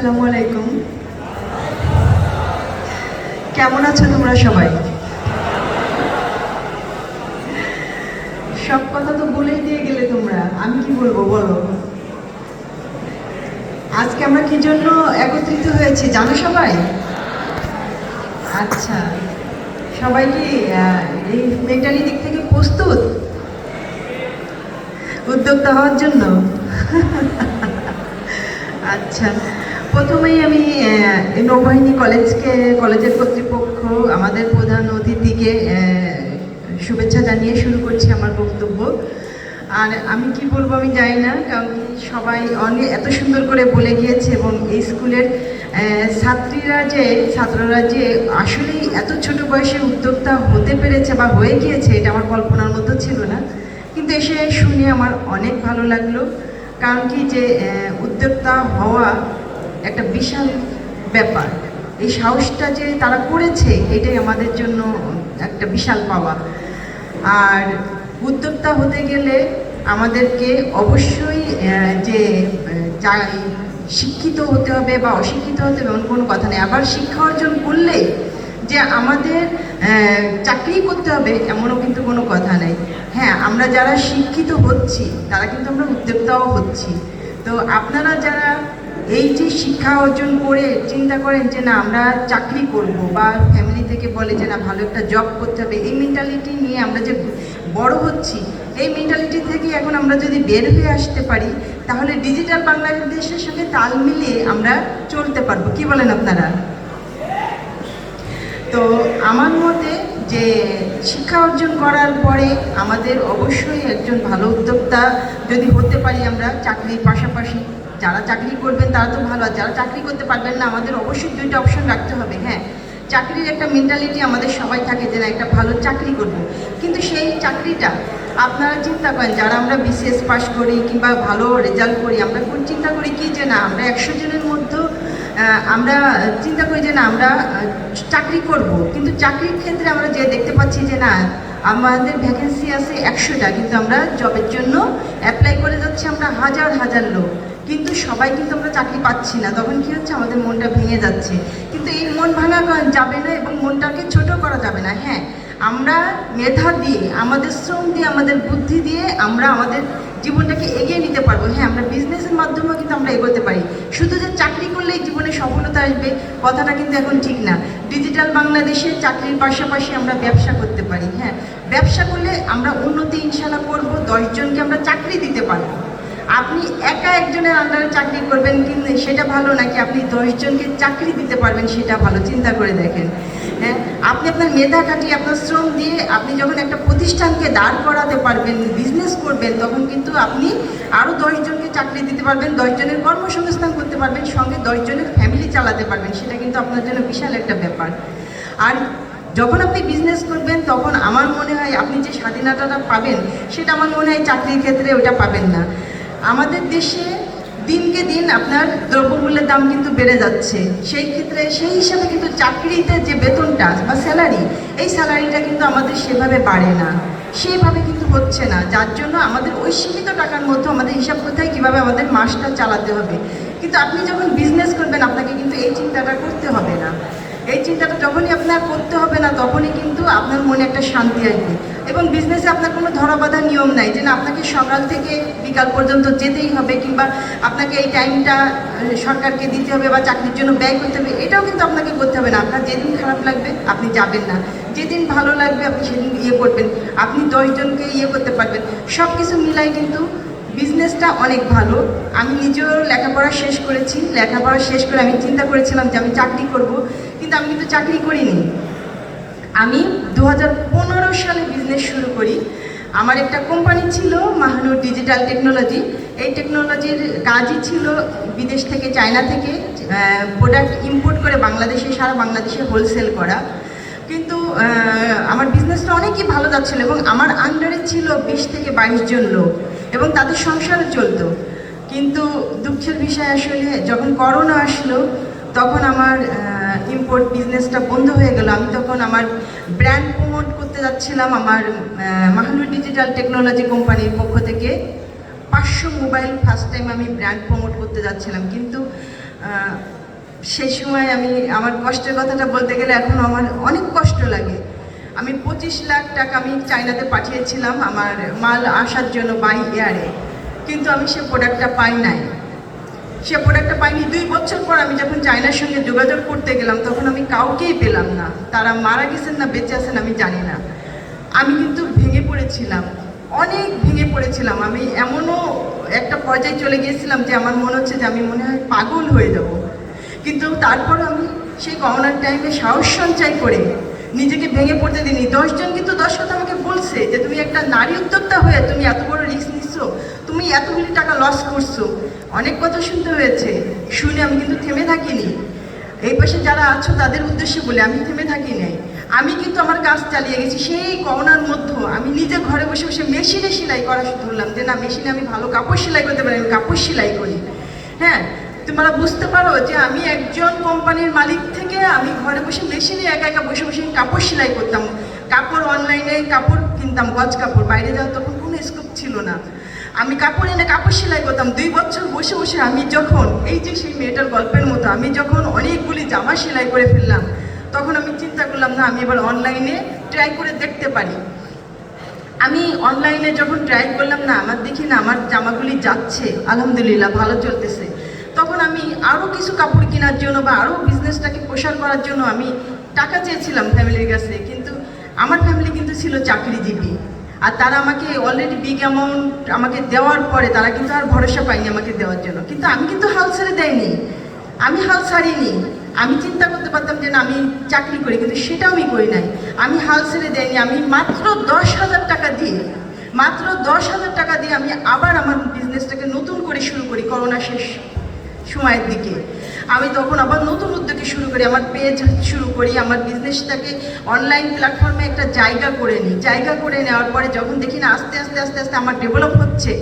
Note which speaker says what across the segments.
Speaker 1: আসসালামু আলাইকুম। কেমন আছো তোমরা সবাই? সব কথা তো বলেই দিয়ে গেলে তোমরা, আমি কি বলবো বলো। আজকে আমরা কি জন্য একত্রিত হয়েছি জানো সবাই? আচ্ছা, সবাই কি এই মেন্টালি দিক থেকে প্রস্তুত উদ্যোক্তা হওয়ার জন্য? আচ্ছা, প্রথমেই আমি নৌবাহিনী কলেজের কর্তৃপক্ষ, আমাদের প্রধান অতিথিকে শুভেচ্ছা জানিয়ে শুরু করছি আমার বক্তব্য। আর আমি কি বলবো আমি জানি না, কারণ সবাই অনেক এত সুন্দর করে বলে গিয়েছে, এবং এই স্কুলের ছাত্ররা যে আসলেই এত ছোট বয়সে উদ্যোক্তা হতে পেরেছে বা হয়ে গিয়েছে, এটা আমার কল্পনার মধ্যে ছিল না। কিন্তু এসে শুনে আমার অনেক ভালো লাগলো। কারণ কি যে উদ্যোক্তা হওয়া একটা বিশাল ব্যাপার, এই সাহসটা যে তারা করেছে এটাই আমাদের জন্য একটা বিশাল পাওয়া। আর উদ্যোক্তা হতে গেলে আমাদেরকে অবশ্যই যে শিক্ষিত হতে হবে বা অশিক্ষিত হতে হবে এমন কোনো কথা নেই। আবার শিক্ষা অর্জন করলে যে আমাদের চাকরি করতে হবে এমনও কিন্তু কোনো কথা নেই। হ্যাঁ, আমরা যারা শিক্ষিত হচ্ছি তারা কিন্তু আমরা উদ্যোক্তাও হচ্ছি। তো আপনারা যারা এই যে শিক্ষা অর্জন করে চিন্তা করেন যে না আমরা চাকরি করব, বা ফ্যামিলি থেকে বলে যে না ভালো একটা জব করতে হবে, এই মেন্টালিটি নিয়ে আমরা যে বড় হচ্ছি, এই মেন্টালিটি থেকে এখন আমরা যদি বের হয়ে আসতে পারি তাহলে ডিজিটাল বাংলাদেশের সঙ্গে তাল মিলিয়ে আমরা চলতে পারবো। কি বলেন আপনারা? তো আমার মতে যে শিক্ষা অর্জন করার পরে আমাদের অবশ্যই একজন ভালো উদ্যোক্তা যদি হতে পারি আমরা চাকরির পাশাপাশি, যারা চাকরি করবেন তারা তো ভালো, আর যারা চাকরি করতে পারবেন না আমাদের অবশ্যই দুইটা অপশন রাখতে হবে। হ্যাঁ, চাকরির একটা মেন্টালিটি আমাদের সবাই থাকে যে না একটা ভালো চাকরি করব, কিন্তু সেই চাকরিটা আপনারা চিন্তা করেন যারা আমরা বিসিএস পাস করি কিংবা ভালো রেজাল্ট করি, আমরা চিন্তা করি কি যে না আমরা 100 জনের মধ্যে আমরা চিন্তা করি যে না আমরা চাকরি করব, কিন্তু চাকরির ক্ষেত্রে আমরা যে দেখতে পাচ্ছি যে না আমাদের ভ্যাকেন্সি আছে 100টা, কিন্তু আমরা জবের জন্য অ্যাপ্লাই করে যাচ্ছি আমরা হাজার হাজার লোক, কিন্তু সবাই কিন্তু আমরা চাকরি পাচ্ছি না। তখন কি হচ্ছে, আমাদের মনটা ভেঙে যাচ্ছে। কিন্তু এই মন ভাঙা যাবে না এবং মনটাকে ছোট করা যাবে না। হ্যাঁ, আমরা মেধা দিয়ে, আমাদের শ্রম দিয়ে, আমাদের বুদ্ধি দিয়ে আমরা আমাদের জীবনটাকে এগিয়ে নিতে পারবো। হ্যাঁ, আমরা বিজনেসের মাধ্যমেও কিন্তু আমরা এগোতে পারি। শুধু যে চাকরি করলেই জীবনে সফলতা আসবে কথাটা কিন্তু এখন ঠিক না। ডিজিটাল বাংলাদেশে চাকরির পাশাপাশি আমরা ব্যবসা করতে পারি। হ্যাঁ, ব্যবসা করলে আমরা উন্নতি ইনশাল্লাহ করবো, 10 জনকে আমরা চাকরি দিতে পারবো। আপনি একা একজনের আন্ডারে চাকরি করবেন কিন্তু সেটা ভালো, নাকি আপনি 10 জনকে চাকরি দিতে পারবেন সেটা ভালো? চিন্তা করে দেখেন। হ্যাঁ, আপনি আপনার মেধা খাটিয়ে আপনার শ্রম দিয়ে আপনি যখন একটা প্রতিষ্ঠানকে দাঁড় করাতে পারবেন, বিজনেস করবেন, তখন কিন্তু আপনি আরও 10 জনকে চাকরি দিতে পারবেন, 10 জনের কর্মসংস্থান করতে পারবেন, সঙ্গে 10 জনের ফ্যামিলি চালাতে পারবেন। সেটা কিন্তু আপনার জন্য বিশাল একটা ব্যাপার। আর যখন আপনি বিজনেস করবেন তখন আমার মনে হয় আপনি যে স্বাধীনতাটা পাবেন সেটা আমার মনে হয় চাকরির ক্ষেত্রে ওটা পাবেন না। আমাদের দেশে দিনকে দিন আপনার দ্রব্যমূল্যের দাম কিন্তু বেড়ে যাচ্ছে, সেই ক্ষেত্রে সেই হিসাবে কিন্তু চাকরিতে যে বেতনটা বা স্যালারি, এই স্যালারিটা কিন্তু আমাদের সেভাবে বাড়ে না, সেইভাবে কিন্তু হচ্ছে না। যার জন্য আমাদের ওই সীমিত টাকার মধ্যে আমাদের হিসাব করতে হয় কীভাবে আমাদের মাসটা চালাতে হবে। কিন্তু আপনি যখন বিজনেস করবেন আপনাকে কিন্তু এই চিন্তাটা করতে হবে না। এই চিন্তাটা যখনই আপনার করতে হবে না তখনই কিন্তু আপনার মনে একটা শান্তি আসবে। এবং বিজনেসে আপনার কোনো ধরাবাঁধা নিয়ম নাই যে না আপনাকে সকাল থেকে বিকাল পর্যন্ত যেতেই হবে, কিংবা আপনাকে এই টাইমটা সরকারকে দিতে হবে বা চাকরির জন্য ব্যয় করতে হবে, এটাও কিন্তু আপনাকে করতে হবে না। আপনার যেদিন খারাপ লাগবে আপনি যাবেন না, যেদিন ভালো লাগবে আপনি সেদিন করবেন, আপনি 10 জনকে করতে পারবেন। সব কিছু মিলাই কিন্তু বিজনেসটা অনেক ভালো। আমি নিজেও লেখাপড়া শেষ করেছি, লেখাপড়া শেষ করে আমি চিন্তা করেছিলাম যে আমি চাকরি করব, কিন্তু আমি কিন্তু চাকরি করিনি। আমি 2015 সালে বিজনেস শুরু করি। আমার একটা কোম্পানি ছিল মাহানুর ডিজিটাল টেকনোলজি। এই টেকনোলজির কাজই ছিল বিদেশ থেকে, চায়না থেকে প্রোডাক্ট ইম্পোর্ট করে বাংলাদেশে, সারা বাংলাদেশে হোলসেল করা। কিন্তু আমার বিজনেসটা অনেকই ভালো যাচ্ছিল এবং আমার আন্ডারে ছিল 20 থেকে 22 জন লোক এবং তাদের সংসারও চলতো। কিন্তু দুঃখের বিষয় আসলে যখন করোনা আসলো তখন আমার ইম্পোর্ট বিজনেসটা বন্ধ হয়ে গেল। আমি তখন আমার ব্র্যান্ড প্রমোট করতে যাচ্ছিলাম আমার মাহানুর ডিজিটাল টেকনোলজি কোম্পানির পক্ষ থেকে 500 মোবাইল ফার্স্ট টাইম আমি ব্র্যান্ড প্রমোট করতে যাচ্ছিলাম, কিন্তু সেই সময় আমি আমার কষ্টের কথাটা বলতে গেলে এখন আমার অনেক কষ্ট লাগে। আমি 25 লাখ টাকা আমি চায়নাতে পাঠিয়েছিলাম আমার মাল আসার জন্য বাই এয়ারে, কিন্তু আমি সে প্রোডাক্টটা পাই নাই। সে প্রোডাক্টটা পাইনি। 2 বছর পর আমি যখন চায়নার সঙ্গে যোগাযোগ করতে গেলাম তখন আমি কাউকেই পেলাম না। তারা মারা গেছেন না বেঁচে আছেন আমি জানি না। আমি কিন্তু ভেঙে পড়েছিলাম, অনেক ভেঙে পড়েছিলাম। আমি এমনও একটা পর্যায়ে চলে গিয়েছিলাম যে আমার মনে হচ্ছে যে আমি মনে হয় পাগল হয়ে যাব। কিন্তু তারপর আমি সেই করোনার টাইমে সাহস সঞ্চয় করে নিজেকে ভেঙে পড়তে দিইনি। 10 জন কিন্তু 10 কথা আমাকে বলছে যে তুমি একটা নারী উদ্যোক্তা হয়ে তুমি এত বড় রিস্ক নিচ্ছ, তুমি এতগুলি টাকা লস করছো, অনেক কথা শুনতে হয়েছে। শুনে আমি কিন্তু থেমে থাকিনি। এই পাশে যারা আছো তাদের উদ্দেশ্যে বলে আমি থেমে থাকি নাই। আমি কিন্তু আমার কাজ চালিয়ে গেছি। সেই করোনার মধ্যে আমি নিজে ঘরে বসে বসে মেশিনে সেলাই করা ধরলাম যে না, মেশিনে আমি ভালো কাপড় সেলাই করতে পারি, আমি কাপড় সেলাই করি। হ্যাঁ, তোমরা বুঝতে পারো যে আমি একজন কোম্পানির মালিক থেকে আমি ঘরে বসে মেশিনে একা একা বসে বসে কাপড় সেলাই করতাম, কাপড় অনলাইনে কাপড় কিনতাম, গজ কাপড়। বাইরে যাওয়ার তখন কোনো স্কোপ ছিল না। আমি কাপড় এনে কাপড় সেলাই করতাম। 2 বছর বসে বসে আমি যখন এই যে সেই মেয়েটার গল্পের মতো আমি যখন অনেকগুলি জামা সেলাই করে ফেললাম, তখন আমি চিন্তা করলাম না, আমি এবার অনলাইনে ট্রাই করে দেখতে পারি। আমি অনলাইনে যখন ট্রাই করলাম না, আমার দেখি না আমার জামাগুলি যাচ্ছে, আলহামদুলিল্লাহ ভালো চলতেছে। তখন আমি আরও কিছু কাপড় কেনার জন্য বা আরও বিজনেসটাকে প্রসার করার জন্য আমি টাকা চেয়েছিলাম ফ্যামিলির কাছে। কিন্তু আমার ফ্যামিলি কিন্তু ছিল চাকরিজীবী, আর তারা আমাকে অলরেডি বিগ অ্যামাউন্ট আমাকে দেওয়ার পরে তারা কিন্তু আর ভরসা পায়নি আমাকে দেওয়ার জন্য। কিন্তু আমি কিন্তু হাল ছেড়ে দেয়নি, আমি হাল ছাড়িনি। আমি চিন্তা করতে পারতাম যে না আমি চাকরি করি, কিন্তু সেটাও আমি করি নাই। আমি হাল ছেড়ে দেয়নি। আমি মাত্র 10,000 টাকা দিয়ে আমি আবার আমার বিজনেসটাকে নতুন করে শুরু করি করোনা শেষ সময়ের দিকে। আমি তখন আবার নতুন উদ্যোগে শুরু করি, আমার পেজ শুরু করি, আমার বিজনেসটাকে অনলাইন প্ল্যাটফর্মে একটা জায়গা করে নিই। জায়গা করে নেওয়ার পরে যখন দেখি না আস্তে আস্তে আস্তে আস্তে আমার ডেভেলপ হচ্ছে,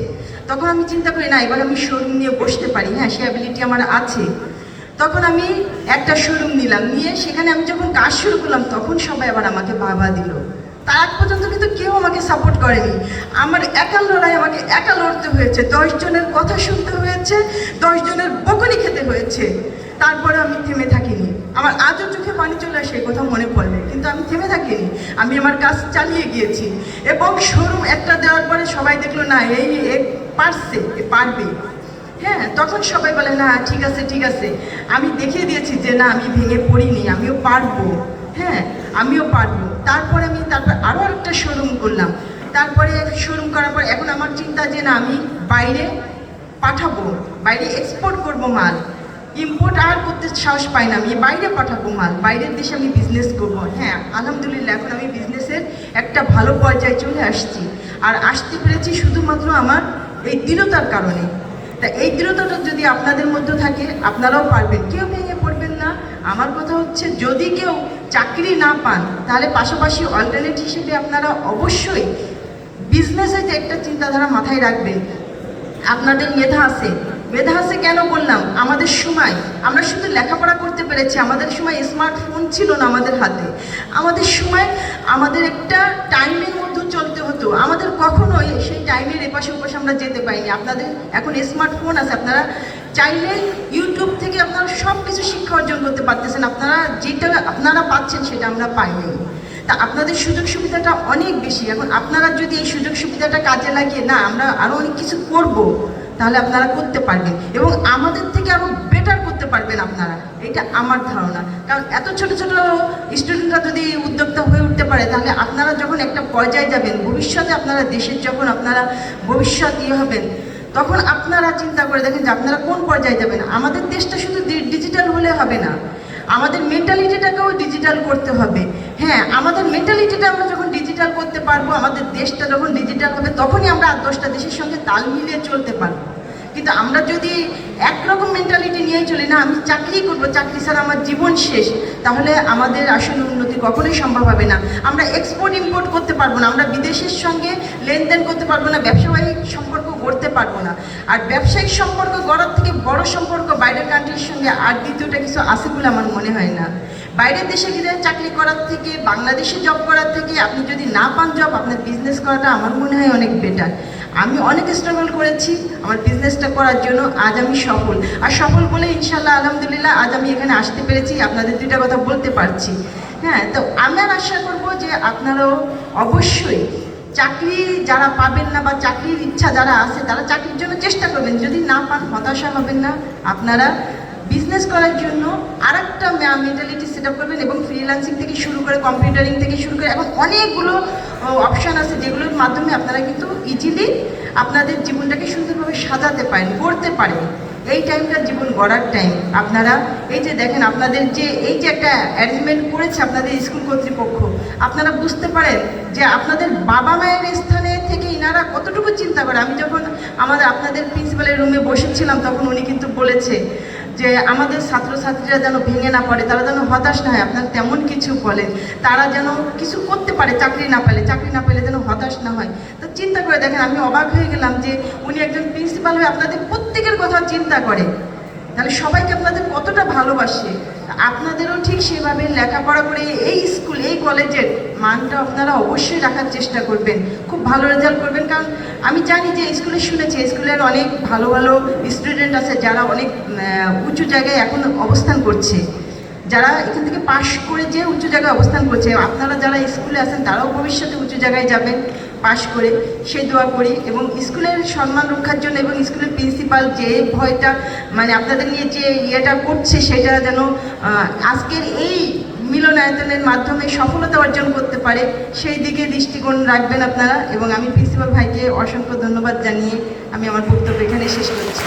Speaker 1: তখন আমি চিন্তা করি না এবার আমি শোরুম নিয়ে বসতে পারি। হ্যাঁ, সে অ্যাবিলিটি আমার আছে। তখন আমি একটা শোরুম নিলাম, নিয়ে সেখানে আমি যখন কাজ শুরু করলাম তখন সবাই আবার আমাকে বাবা দিল। তার আগ পর্যন্ত কিন্তু কেউ আমাকে সাপোর্ট করেনি। আমার একা লড়াই, আমাকে একা লড়তে হয়েছে, 10 জনের কথা শুনতে হয়েছে, 10 জনের বকুনি খেতে হয়েছে। তারপরে আমি থেমে থাকিনি। আমার আজও চোখে পানি চলে আসে এই কথা মনে পড়লে, কিন্তু আমি থেমে থাকিনি। আমি আমার কাজ চালিয়ে গিয়েছি এবং শোরুম একটা দেওয়ার পরে সবাই দেখলো না এই পারছে, পারবে। হ্যাঁ, তখন সবাই বলে না ঠিক আছে ঠিক আছে। আমি দেখিয়ে দিয়েছি যে না আমি ভেঙে পড়িনি, আমিও পারবো। হ্যাঁ, আমিও পারবো। তারপর আরও একটা শোরুম করলাম। তারপরে শোরুম করার পর এখন আমার চিন্তা যে না আমি বাইরে পাঠাবো, বাইরে এক্সপোর্ট করব মাল। ইম্পোর্ট আর করতে সাহস পাই না, আমি বাইরে পাঠাবো মাল, বাইরের দেশে আমি বিজনেস করব। হ্যাঁ, আলহামদুলিল্লাহ এখন আমি বিজনেসের একটা ভালো পর্যায়ে চলে আসছি। আর আসতে পেরেছি শুধুমাত্র আমার এই দৃঢ়তার কারণে। তা এই দৃঢ়তাটা যদি আপনাদের মধ্যে থাকে আপনারাও পারবেন, কেউ ভেঙে পড়বেন না। আমার কথা হচ্ছে যদি কেউ চাকরি না পান তাহলে পাশাপাশি অল্টারনেট হিসেবে আপনারা অবশ্যই বিজনেসে যে একটা চিন্তাধারা মাথায় রাখবেন। আপনাদের মেধা আছে, মেধা আছে কেন বললাম, আমাদের সময় আমরা শুধু লেখাপড়া করতে পেরেছি, আমাদের সময় স্মার্টফোন ছিল না আমাদের হাতে। আমাদের সময় আমাদের একটা টাইমের মধ্যে চলতে হতো, আমাদের কখনোই সেই টাইমের এপাশে ওপাশে আমরা যেতে পারিনি। আপনাদের এখন স্মার্টফোন আছে, আপনারা চাইলে ইউটিউব থেকে আপনারা সব কিছু শিক্ষা অর্জন করতে পারতেছেন। আপনারা যেটা আপনারা পাচ্ছেন সেটা আমরা পাইনি। তা আপনাদের সুযোগ সুবিধাটা অনেক বেশি। এখন আপনারা যদি এই সুযোগ সুবিধাটা কাজে লাগিয়ে না আমরা আরও অনেক কিছু করব, তাহলে আপনারা করতে পারবেন এবং আমাদের থেকে আরও বেটার করতে পারবেন আপনারা, এটা আমার ধারণা। কারণ এত ছোট ছোট স্টুডেন্টরা যদি উদ্যোক্তা হয়ে উঠতে পারে তাহলে আপনারা যখন একটা পর্যায়ে যাবেন, ভবিষ্যতে আপনারা দেশের যখন আপনারা ভবিষ্যৎ হবেন, তখন আপনারা চিন্তা করে দেখেন যে আপনারা কোন পর্যায়ে যাবেন। আমাদের দেশটা শুধু ডিজিটাল হলে হবে না, আমাদের মেন্টালিটিটাকেও ডিজিটাল করতে হবে। হ্যাঁ, আমাদের মেন্টালিটিটা আমরা যখন ডিজিটাল করতে পারবো, আমাদের দেশটা যখন ডিজিটাল হবে, তখনই আমরা 10টা দেশের সঙ্গে তাল মিলিয়ে চলতে পারবো। কিন্তু আমরা যদি একরকম মেন্টালিটি নিয়েই চলি না আমি চাকরি করবো, চাকরি ছাড়া আমার জীবন শেষ, তাহলে আমাদের আসলে উন্নতি কখনোই সম্ভব হবে না। আমরা এক্সপোর্ট ইম্পোর্ট করতে পারবো না, আমরা বিদেশের সঙ্গে লেনদেন করতে পারবো না, ব্যবসায়িক সম্পর্ক গড়তে পারবো না। আর ব্যবসায়িক সম্পর্ক গড়ার থেকে বড় সম্পর্ক বাইরের কান্ট্রির সঙ্গে আর দ্বিতীয়টা কিছু আছে বলে আমার মনে হয় না। বাইরের দেশে গিয়ে চাকরি করার থেকে, বাংলাদেশে জব করার থেকে আপনি যদি না পান জব, আপনার বিজনেস করাটা আমার মনে হয় অনেক বেটার। আমি অনেক স্ট্রাগল করেছি আমার বিজনেসটা করার জন্য, আজ আমি সফল। আর সফল বলে ইনশাল্লাহ আলহামদুলিল্লাহ আজ আমি এখানে আসতে পেরেছি, আপনাদের দুইটা কথা বলতে পারছি। হ্যাঁ, তো আমি আশা করব যে আপনারাও অবশ্যই চাকরি যারা পাবেন না বা চাকরির ইচ্ছা যারা আছে তারা চাকরির জন্য চেষ্টা করবেন, যদি না পান হতাশা হবেন না। আপনারা বিজনেস করার জন্য আরেকটা মেন্টালিটি সেট আপ করবেন এবং ফ্রিল্যান্সিং থেকে শুরু করে, কম্পিউটারিং থেকে শুরু করে এখন অনেকগুলো অপশান আছে যেগুলোর মাধ্যমে আপনারা কিন্তু ইজিলি আপনাদের জীবনটাকে সুন্দরভাবে সাজাতে পারেন, করতে পারেন। এই টাইমটা জীবন গড়ার টাইম। আপনারা এই যে দেখেন আপনাদের যে এই যে একটা অ্যারেঞ্জমেন্ট করেছে আপনাদের স্কুল কর্তৃপক্ষ, আপনারা বুঝতে পারেন যে আপনাদের বাবা মায়ের স্থানে থেকে ইনারা কতটুকু চিন্তা করে। আমি যখন আপনাদের প্রিন্সিপালের রুমে বসেছিলাম তখন উনি কিন্তু বলেছে যে আমাদের ছাত্রছাত্রীরা যেন ভেঙে না পড়ে, তারা যেন হতাশ না হয়। আপনারা তেমন কিছু বলেন, তারা যেন কিছু করতে পারে, চাকরি না পেলে যেন হতাশ না হয়। তো চিন্তা করে দেখেন, আমি অবাক হয়ে গেলাম যে উনি একজন প্রিন্সিপাল হয়ে আপনাদের প্রত্যেকের কথা চিন্তা করে, তাহলে সবাইকে আপনাদের কতটা ভালোবাসে। আপনাদেরও ঠিক সেভাবে লেখাপড়া করে এই স্কুল, এই কলেজের মানটা আপনারা অবশ্যই রাখার চেষ্টা করবেন, খুব ভালো রেজাল্ট করবেন। কারণ আমি জানি যে স্কুলে শুনেছি স্কুলের অনেক ভালো ভালো স্টুডেন্ট আছে যারা অনেক উঁচু জায়গায় এখন অবস্থান করছে, যারা এখান থেকে পাশ করে যে উঁচু জায়গায় অবস্থান করছে। আপনারা যারা স্কুলে আছেন তারাও ভবিষ্যতে উঁচু জায়গায় যাবেন পাশ করে, সেই দোয়া করি। এবং স্কুলের সম্মান রক্ষার জন্য এবং স্কুলের প্রিন্সিপাল যে ভয়টা মানে আপনাদের নিয়ে যে ইয়েটা করছে সেটা যেন আজকের এই মিলনায়তনের মাধ্যমে সফলতা অর্জন করতে পারে, সেই দিকে দৃষ্টিকোণ রাখবেন আপনারা। এবং আমি প্রিন্সিপাল ভাইকে অসংখ্য ধন্যবাদ জানিয়ে আমি আমার বক্তব্য এখানে শেষ করছি।